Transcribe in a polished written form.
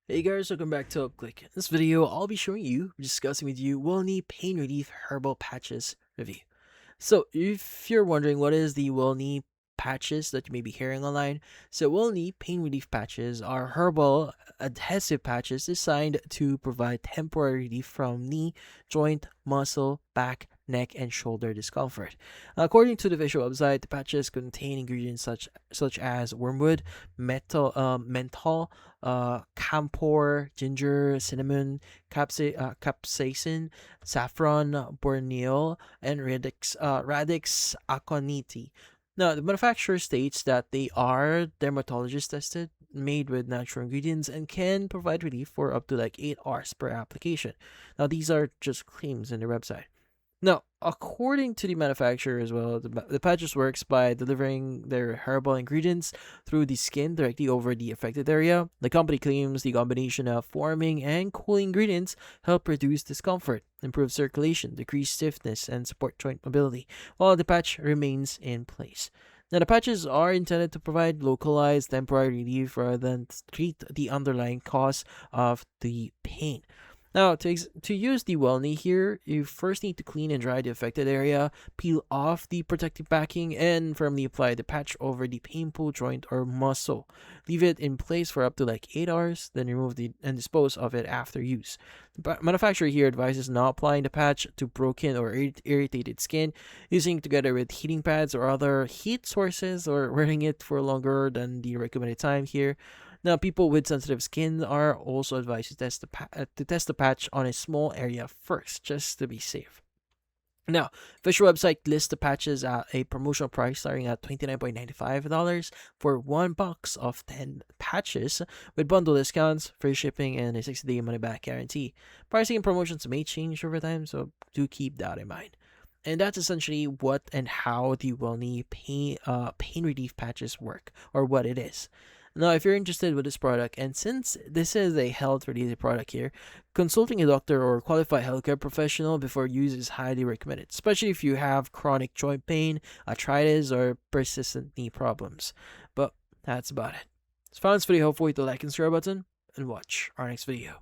Hey guys, welcome back to UpClick. In this video, I'll be showing you, discussing with you, WellKnee Pain Relief Herbal Patches review. So, if you're wondering what is the WellKnee patches that you may be hearing online, so WellKnee Pain Relief Patches are herbal adhesive patches designed to provide temporary relief from knee, joint, muscle, back, neck, and shoulder discomfort. According to the official website, the patches contain ingredients such as wormwood, menthol, camphor, ginger, cinnamon, capsaicin, saffron, borneol, and radix aconiti. Now, the manufacturer states that they are dermatologist tested, made with natural ingredients, and can provide relief for up to like 8 hours per application. Now, these are just claims in their website. Now, according to the manufacturer as well, the patches works by delivering their herbal ingredients through the skin directly over the affected area. The company claims the combination of warming and cooling ingredients help reduce discomfort, improve circulation, decrease stiffness, and support joint mobility, while the patch remains in place. Now, the patches are intended to provide localized temporary relief rather than treat the underlying cause of the pain. Now, to use the WellKnee here, you first need to clean and dry the affected area, peel off the protective backing, and firmly apply the patch over the painful joint or muscle. Leave it in place for up to like 8 hours, then remove and dispose of it after use. The manufacturer here advises not applying the patch to broken or irritated skin, using it together with heating pads or other heat sources, or wearing it for longer than the recommended time here. Now, people with sensitive skin are also advised to test the patch on a small area first, just to be safe. Now, official website lists the patches at a promotional price starting at $29.95 for one box of 10 patches, with bundle discounts, free shipping, and a 60-day money-back guarantee. Pricing and promotions may change over time, so do keep that in mind. And that's essentially what and how the WellKnee pain relief patches work, or what it is. Now, if you're interested with this product, and since this is a health-related product here, consulting a doctor or qualified healthcare professional before use is highly recommended, especially if you have chronic joint pain, arthritis, or persistent knee problems. But that's about it. So if you found this video helpful, hit the like and share button, and watch our next video.